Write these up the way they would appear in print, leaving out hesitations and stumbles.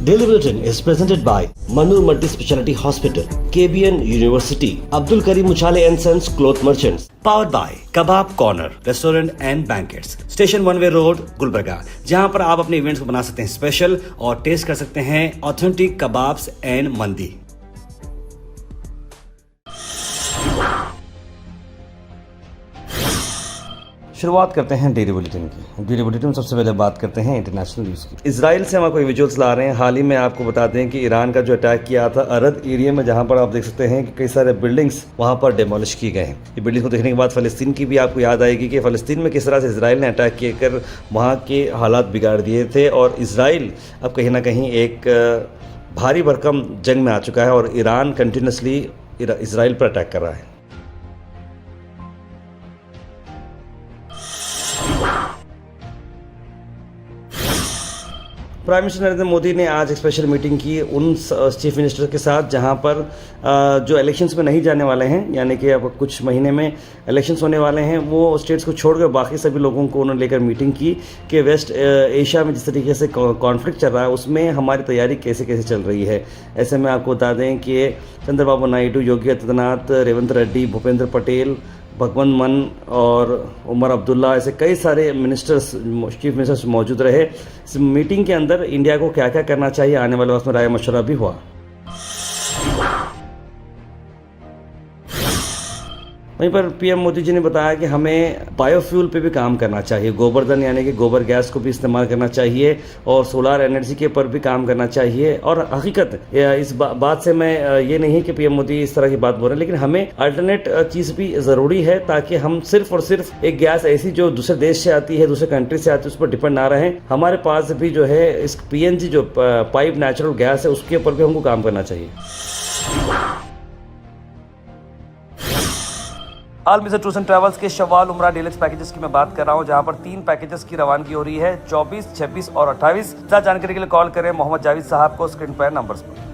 Daily Bulletin is presented by Manur Multi-Speciality Hospital, KBN University, Abdul Karim Uchale and Sons Cloth Merchants. Powered by Kebab Corner Restaurant and Banquets, Station One Way Road, Gulbarga, जहां पर आप अपने events को बना सकते हैं special और test कर सकते हैं ऑथेंटिक कबाब्स एंड मंदी। शुरुआत करते हैं डेली बुलेटिन की। डेली बुलेटिन में सबसे पहले बात करते हैं इंटरनेशनल न्यूज़ की। इजराइल से हम आपको विजुअल्स ला रहे हैं। हाल ही में आपको बता दें कि ईरान का जो अटैक किया था अरद एरिया में, जहां पर आप देख सकते हैं कि कई सारे बिल्डिंग्स वहां पर डेमोलिश किए गए हैं। ये बिल्डिंग को देखने के बाद फ़लस्तीन की भी आपको याद आएगी कि फ़लस्तीन में किस तरह से इजराइल ने अटैक किए कर वहाँ के हालात बिगाड़ दिए थे, और इजराइल अब कहीं ना कहीं एक भारी भरकम जंग में आ चुका है और ईरान कंटिन्यूसली इजराइल पर अटैक कर रहा है। प्राइम मिनिस्टर नरेंद्र मोदी ने आज एक स्पेशल मीटिंग की उन चीफ मिनिस्टर के साथ जहां पर जो इलेक्शंस में नहीं जाने वाले हैं, यानी कि अब कुछ महीने में इलेक्शंस होने वाले हैं, वो स्टेट्स को छोड़कर बाकी सभी लोगों को उन्होंने लेकर मीटिंग की कि वेस्ट एशिया में जिस तरीके से कॉन्फ्लिक्ट चल रहा है उसमें हमारी तैयारी कैसे कैसे चल रही है। ऐसे में आपको बता दें कि चंद्रबाबू नायडू, योगी आदित्यनाथ, रेवंत रेड्डी, भूपेंद्र पटेल, भगवंत मान और उमर अब्दुल्ला, ऐसे कई सारे मिनिस्टर्स, चीफ मिनिस्टर्स मौजूद रहे। इस मीटिंग के अंदर इंडिया को क्या क्या करना चाहिए आने वाले वक्त में राय मशवरा भी हुआ। वहीं पर पीएम मोदी जी ने बताया कि हमें बायोफ्यूल पे भी काम करना चाहिए, गोबरधन यानी कि गोबर गैस को भी इस्तेमाल करना चाहिए और सोलार एनर्जी के पर भी काम करना चाहिए। और हकीकत इस बात से मैं ये नहीं कि पीएम मोदी इस तरह की बात बोल रहे हैं, लेकिन हमें अल्टरनेट चीज़ भी ज़रूरी है ताकि हम सिर्फ और सिर्फ एक गैस ऐसी जो दूसरे देश से आती है, दूसरे कंट्री से आती है, उस पर डिपेंड ना रहें। हमारे पास भी जो है इस PNG जो पाइप नेचुरल गैस है उसके ऊपर भी हमको काम करना चाहिए। आल मिज़र टूर्स एंड ट्रैवल्स के शवाल उम्रा डीलक्स पैकेजेस की मैं बात कर रहा हूं, जहां पर 3 पैकेजेस की रवानगी हो रही है 24, 26 और 28। ज़्यादा जानकारी के लिए कॉल करें मोहम्मद जावेद साहब को स्क्रीन पर नंबर्स पर।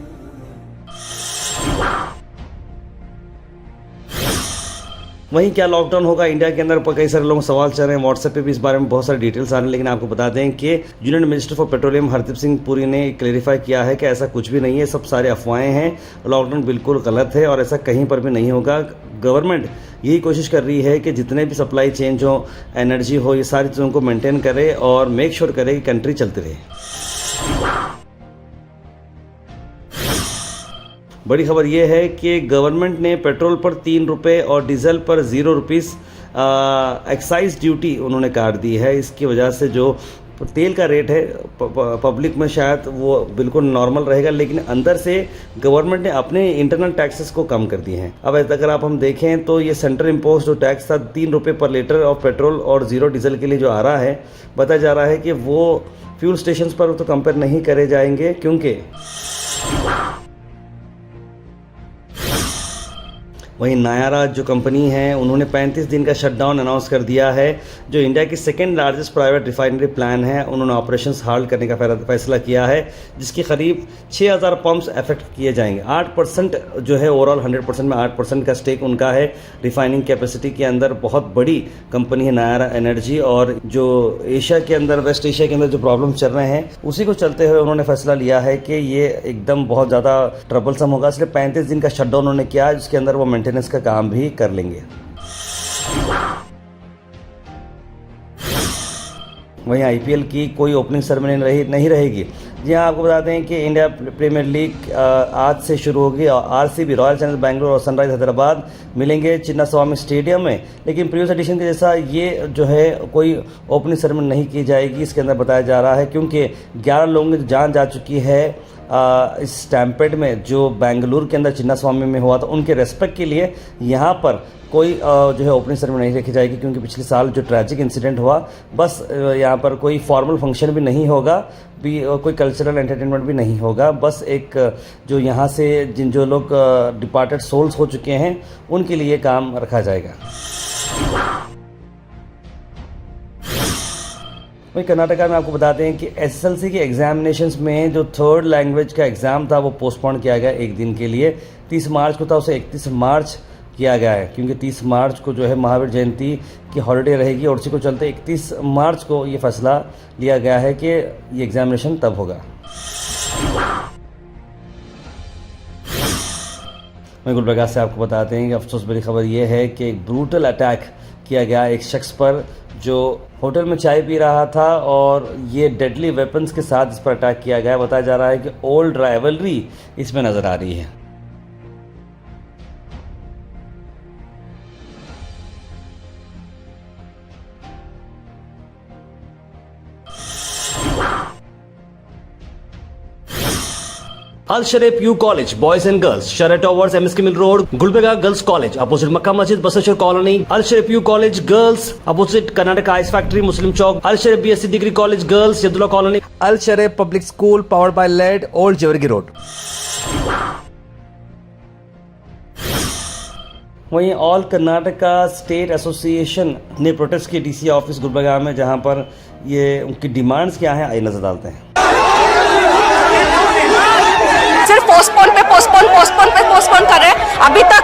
वहीं क्या लॉकडाउन होगा इंडिया के अंदर, पर कई सारे लोग सवाल चल रहे हैं। व्हाट्सएप पे भी इस बारे में बहुत सारे डिटेल्स आ रहे हैं, लेकिन आपको बता दें कि union minister for petroleum Hardeep Singh Puri ने क्लेरिफाई किया है कि ऐसा कुछ भी नहीं है, सब सारे अफवाहें हैं, लॉकडाउन बिल्कुल गलत है और ऐसा कहीं पर भी नहीं होगा। गवर्नमेंट यही कोशिश कर रही है कि जितने भी सप्लाई चेंज हो, एनर्जी हो, ये सारी चीज़ों को मेंटेन करे और मेक श्योर करे कि कंट्री चलती रहे। बड़ी खबर यह है कि गवर्नमेंट ने पेट्रोल पर 3 रुपये और डीजल पर 0 रुपीज़ एक्साइज ड्यूटी उन्होंने काट दी है। इसकी वजह से जो तेल का रेट है पब्लिक में शायद वो बिल्कुल नॉर्मल रहेगा, लेकिन अंदर से गवर्नमेंट ने अपने इंटरनल टैक्सेस को कम कर दिए हैं। अब अगर आप हम देखें तो ये सेंट्रल इम्पोज जो टैक्स था 3 रुपये पर लीटर ऑफ पेट्रोल और 0 डीजल के लिए जो आ रहा है, बताया जा रहा है कि वो फ्यूल स्टेशन पर तो कंपेयर नहीं करे जाएंगे, क्योंकि वहीं नायारा जो कंपनी है उन्होंने 35 दिन का शटडाउन अनाउंस कर दिया है। जो इंडिया की second largest private refinery plan है, उन्होंने ऑपरेशंस हाल्ट करने का फैसला किया है, जिसके करीब 6000 पंप्स अफेक्ट किए जाएंगे। 8% जो है ओवरऑल 100% में 8% का स्टेक उनका है रिफाइनिंग कैपेसिटी के अंदर। बहुत बड़ी कंपनी है नायारा एनर्जी, और जो एशिया के अंदर, वेस्ट एशिया के अंदर जो प्रॉब्लम चल रहे हैं उसी को चलते हुए उन्होंने फैसला लिया है कि ये एकदम बहुत ज़्यादा ट्रबलसम होगा, इसलिए 35 दिन का शटडाउन उन्होंने किया, जिसके अंदर वो मेंटेनेंस का काम भी कर लेंगे। वहीं IPL की कोई ओपनिंग सेरेमनी नहीं रहेगी। जी हाँ, आपको बता दें कि इंडिया प्रीमियर लीग आज से शुरू होगी और RCB, रॉयल चैलेंजर्स बैंगलोर और सनराइज हैदराबाद मिलेंगे चिन्नास्वामी स्टेडियम में। लेकिन प्रीवियस एडिशन के जैसा ये जो है कोई ओपनिंग सेरेमनी नहीं की जाएगी, इसके अंदर बताया जा रहा है, क्योंकि 11 लोगों की जान जा चुकी है इस स्टैम्पेड में जो बेंगलुरु के अंदर चिन्नास्वामी में हुआ था। उनके रेस्पेक्ट के लिए यहाँ पर कोई जो है ओपनिंग सेरेमनी नहीं रखी जाएगी, क्योंकि पिछले साल जो ट्रैजिक इंसिडेंट हुआ, बस यहाँ पर कोई फॉर्मल फंक्शन भी नहीं होगा, भी कोई कल्चरल एंटरटेनमेंट भी नहीं होगा। बस एक जो यहाँ से जो लोग डिपार्टेड सोल्स हो चुके हैं उनके लिए काम रखा जाएगा। वहीं कर्नाटका में आपको बता दें कि SSLC के एग्जामिनेशंस में जो 3rd लैंग्वेज का एग्ज़ाम था वो पोस्टपोन किया गया एक दिन के लिए। 30 मार्च को था, उसे 31 मार्च किया गया है, क्योंकि 30 मार्च को जो है महावीर जयंती की हॉलिडे रहेगी और उसी को चलते 31 मार्च को ये फैसला लिया गया है कि ये एग्जामिनेशन तब होगा। वहीं गुलबर्गा से आपको बताते हैं कि अफसोस भरी खबर यह है कि एक ब्रूटल अटैक किया गया एक शख्स पर जो होटल में चाय पी रहा था और ये डेडली वेपन्स के साथ इस पर अटैक किया गया। बताया जा रहा है कि ओल्ड राइवलरी इसमें नज़र आ रही है। Al Sharif U college boys and girls शरह towers MSK mill road Gulbarga girls college opposite Makka Masjid Basaveshwar colony. Al Sharif U college girls opposite Karnataka ice factory Muslim Chowk. Al Sharif BSc degree college girls Yadulla colony. Al Sharif public school powered by led old Jewargi road. वहीं all Karnataka state association ने protest की DC office Gulbarga में, जहां पर ये उनकी demands क्या हैं आइए नजर डालते हैं। सिर्फ पोस्टपोन कर रहे हैं, अभी तक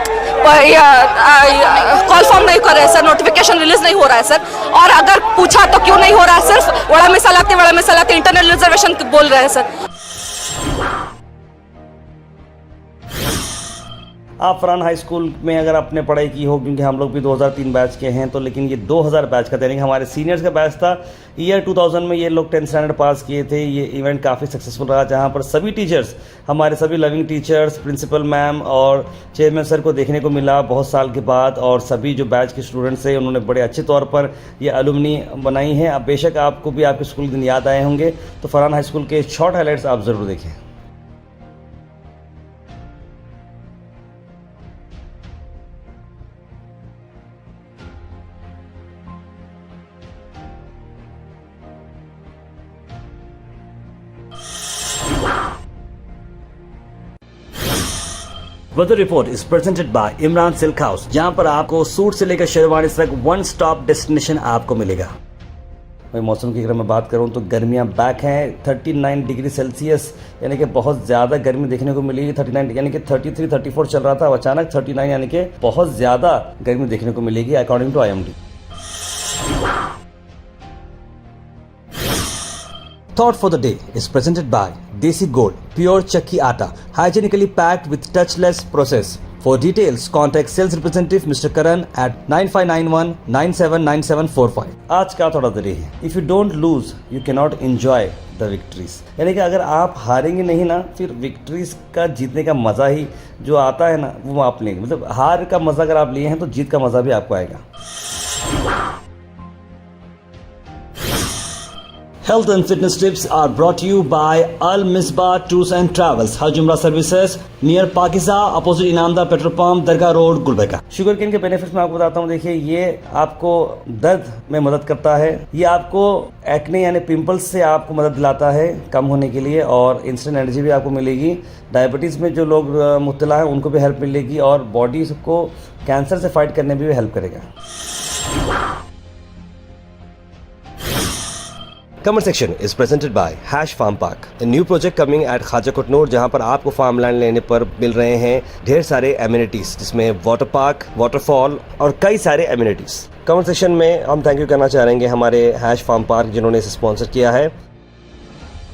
कॉल फॉर्म नहीं कर रहे हैं सर, नोटिफिकेशन रिलीज नहीं हो रहा है सर। और अगर पूछा तो क्यों नहीं हो रहा है, सिर्फ वड़ा मिसालाती इंटरनल रिजर्वेशन बोल रहे हैं सर। आप फरहान हाई स्कूल में अगर आपने पढ़ाई की हो, क्योंकि हम लोग भी 2003 बैच के हैं, तो लेकिन ये 2000 बैच का यानी कि हमारे सीनियर्स का बैच था। ईयर 2000 में ये लोग 10th स्टैंडर्ड पास किए थे। ये इवेंट काफ़ी सक्सेसफुल रहा, जहाँ पर सभी टीचर्स, हमारे सभी लविंग टीचर्स, प्रिंसिपल मैम और चेयरमैन सर को देखने को मिला बहुत साल के बाद। और सभी जो बैच के स्टूडेंट्स हैं उन्होंने बड़े अच्छे तौर पर ये अलुमनी बनाई हैं। अब बेशक आपको भी आपके स्कूल के दिन याद आए होंगे, तो फरहान हाई स्कूल के शॉर्ट हाईलाइट्स आप ज़रूर देखें। Weather report is presented by Imran silk house, जहां पर आपको सूट से लेकर शेरवानी तक वन स्टॉप डेस्टिनेशन आपको मिलेगा। वही मौसम की अगर मैं बात करूं तो गर्मियां बैक हैं। 39 डिग्री सेल्सियस यानी कि बहुत ज़्यादा गर्मी देखने को मिलेगी। 39 यानी कि 33-34 चल रहा था, अब अचानक 39 यानी कि बहुत ज़्यादा गर्मी देखने को मिलेगी according to IMD। Thought for the day is presented by Desi Gold, pure chakki atta, hygienically packed with touchless process. For details, contact sales representative Mr. Karan at 9591-979745. आज का थोड़ा दे है, If you don't lose, you cannot enjoy the victories. यानी कि अगर आप हारेंगे नहीं ना, फिर विक्ट्रीज का जीतने का मज़ा ही जो आता है ना, वो आप लेंगे। मतलब हार का मज़ा अगर आप लिए हैं तो जीत का मज़ा भी आपको आएगा। Health and fitness tips are brought to you by Al Misbah Tours and Travels, Hajj Umrah Services near Pakiza, opposite Inamda Petrol Pump, Dargah Road, Gulbarga। Sugar cane के बेनिफिट्स मैं आपको बताता हूँ। देखिए, ये आपको दर्द में मदद करता है, ये आपको एक्ने यानी पिंपल्स से आपको मदद दिलाता है कम होने के लिए, और इंस्टेंट एनर्जी भी आपको मिलेगी। डायबिटीज़ में जो लोग मुब्तला हैं उनको भी हेल्प मिलेगी, और बॉडी को कैंसर से फाइट करने में भी हेल्प करेगा। Comment section is presented by hash farm park, a new project coming at Khaja Kotnur, जहां पर आपको फार्म लैंड लेने पर मिल रहे हैं ढेर सारे एमिनिटीज, जिसमें वाटर पार्क, वाटरफॉल और कई सारे एमिनिटीज। कमेंट सेक्शन में हम थैंक यू करना चाहेंगे हमारे हैश फार्म पार्क जिन्होंने इसे स्पॉन्सर किया है।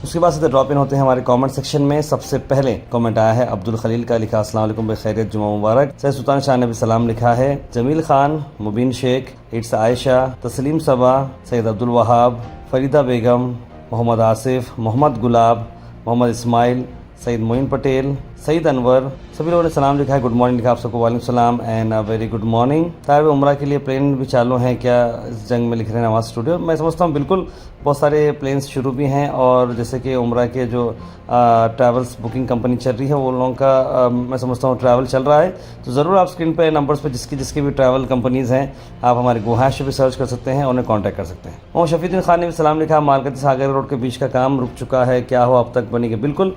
उसके बाद से ड्रॉप इन होते हैं हमारे कमेंट सेक्शन में। सबसे पहले कमेंट आया है अब्दुल खलील का, लिखा अस्सलाम वालेकुम बखैरियत, जुमा मुबारक। सैयद सुल्तान शाह ने भी सलाम लिखा है। जमील खान, मुबीन शेख, इट्स आयशा, तस्लीम सबा, सैयद अब्दुल वहाब, फरीदा बेगम, मोहम्मद आसिफ, मोहम्मद गुलाब, मोहम्मद इस्माइल, सईद मोइन पटेल, सईद अनवर, सभी लोगों ने सलाम लिखा है। गुड मॉर्निंग लिखा आप सबको, वालेकुम सलाम एंड वेरी गुड मॉर्निंग। तालब उम्रा के लिए प्लेन भी चालू हैं क्या इस जंग में, लिख रहे हैं नवाज स्टूडियो। मैं समझता हूँ बिल्कुल बहुत सारे प्लेन्स शुरू भी हैं, और जैसे कि उम्रा के जो ट्रैवल्स बुकिंग कंपनी चल रही है वो लोगों का मैं समझता हूँ ट्रैवल चल रहा है। तो ज़रूर आप स्क्रीन पर नंबर्स पर जिसकी भी ट्रैवल कंपनीज़ हैं आप हमारे गुहाश भी सर्च कर सकते हैं और उन्हें कॉन्टैक्ट कर सकते हैं। और शफीउद्दीन खान ने भी सलाम लिखा, मालकती सागर रोड के बीच का काम रुक चुका है, क्या हो अब तक बनेगी। बिल्कुल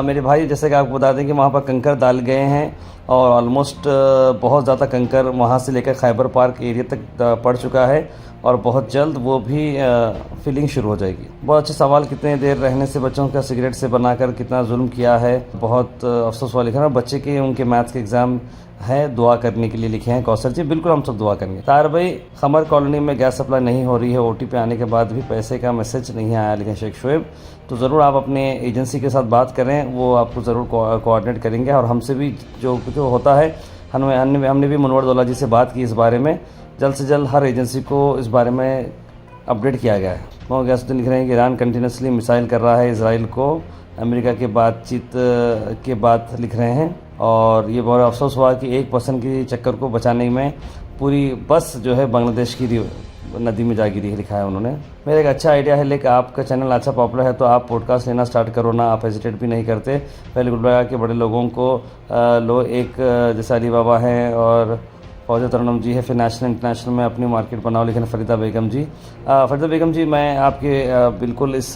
मेरे भाई, जैसे कि आपको बता दें कि वहाँ पर कंकर डाल गए हैं और ऑलमोस्ट बहुत ज़्यादा कंकर वहाँ से लेकर खैबर पार्क एरिया तक पड़ चुका है, और बहुत जल्द वो भी फिलिंग शुरू हो जाएगी। बहुत अच्छे सवाल, कितने देर रहने से बच्चों का सिगरेट से बनाकर कितना जुल्म किया है, बहुत अफसोस वाला लिखा है। बच्चे के उनके मैथ्स के एग्ज़ाम है, दुआ करने के लिए लिखे हैं कौशल जी। बिल्कुल हम सब दुआ करेंगे। तार भाई, खमर कॉलोनी में गैस सप्लाई नहीं हो रही है, OTP आने के बाद भी पैसे का मैसेज नहीं आया, लिखे शेख शोएब। तो ज़रूर आप अपने एजेंसी के साथ बात करें, वो आपको ज़रूर कोऑर्डिनेट करेंगे। और हमसे भी जो होता है, हमने भी मुनव्वर दौला जी से बात की इस बारे में। जल्द से जल्द हर एजेंसी को इस बारे में अपडेट किया गया है। मोहम्मद गयासुद्दीन लिख रहे हैं कि ईरान कंटिन्यूसली मिसाइल कर रहा है इसराइल को, अमेरिका के बातचीत के बाद लिख रहे हैं। और ये बहुत अफसोस हुआ कि एक पर्सन की चक्कर को बचाने में पूरी बस जो है बांग्लादेश की नदी में जा गिरी, लिखा है उन्होंने। मेरा एक अच्छा आइडिया है, लेकिन आपका चैनल अच्छा पॉपुलर है तो आप पॉडकास्ट लेना स्टार्ट करो ना, आप हेजिटेट भी नहीं करते। पहले गुलबर्गा के बड़े लोगों को लो, एक जैसे अली बाबा हैं और फौजा तरनम जी है, फिर नेशनल इंटरनेशनल में अपनी मार्केट बनाओ, लेकिन फरीदा बेगम जी। फरीदा बेगम जी, मैं आपके बिल्कुल इस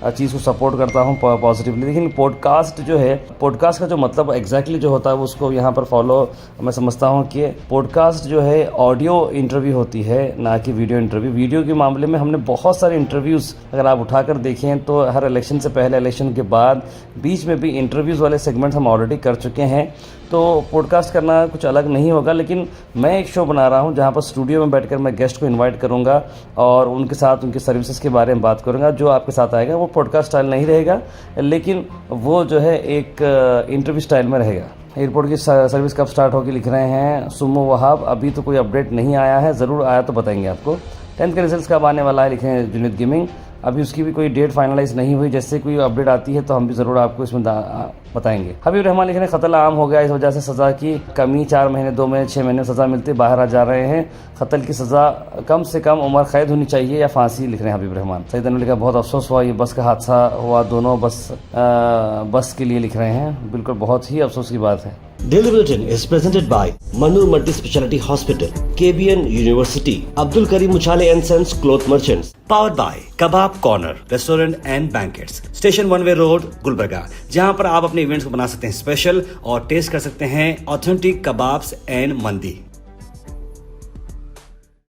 चीज़ को सपोर्ट करता हूँ पॉजिटिवली। लेकिन पॉडकास्ट जो है, पॉडकास्ट का जो मतलब एग्जैक्टली जो होता है उसको यहाँ पर फॉलो मैं समझता हूँ कि पॉडकास्ट जो है ऑडियो इंटरव्यू होती है, ना कि वीडियो इंटरव्यू। वीडियो के मामले में हमने बहुत सारे इंटरव्यूज़ अगर आप उठाकर देखें तो हर इलेक्शन से पहले, इलेक्शन के बाद, बीच में भी इंटरव्यूज़ वाले सेगमेंट हम ऑलरेडी कर चुके हैं। तो पॉडकास्ट करना कुछ अलग नहीं होगा, लेकिन मैं एक शो बना रहा हूं जहां पर स्टूडियो में बैठकर मैं गेस्ट को इनवाइट करूंगा और उनके साथ उनकी सर्विसेज के बारे में बात करूंगा। जो आपके साथ आएगा वो पॉडकास्ट स्टाइल नहीं रहेगा, लेकिन वो जो है एक इंटरव्यू स्टाइल में रहेगा। एयरपोर्ट की सर्विस कब स्टार्ट होगी, लिख रहे हैं सुमो वहाब। अभी तो कोई अपडेट नहीं आया है, ज़रूर आया तो बताएंगे आपको। 10th के रिजल्ट कब आने वाला है, लिखे हैं जुनीद गेमिंग। अभी उसकी भी कोई डेट फाइनलाइज नहीं हुई, जैसे कोई अपडेट आती है तो हम भी ज़रूर आपको इसमें बताएंगे। हबीब रहमान लिख रहे हैं कत्ल आम हो गया, इस वजह से सज़ा की कमी, 4 महीने 2 महीने 6 महीने सज़ा मिलती, बाहर आ जा रहे हैं। कत्ल की सज़ा कम से कम उम्र कैद होनी चाहिए या फांसी, लिख रहे हैं हबीब रहमान। सईद ने लिखा बहुत अफसोस हुआ, ये बस का हादसा हुआ, दोनों बस के लिए लिख रहे हैं। बिल्कुल बहुत ही अफसोस की बात है। Daily Bulletin is presented by Manur Multi Speciality Hospital, KBN University, Abdul Karim Uchale and Sons Cloth Merchants. Powered by Kebab Corner Restaurant and Banquets, Station 1 Way Road, Gulbarga, जहां पर आप अपने इवेंट्स को बना सकते हैं स्पेशल और टेस्ट कर सकते हैं ऑथेंटिक कबाब्स एंड मंदी।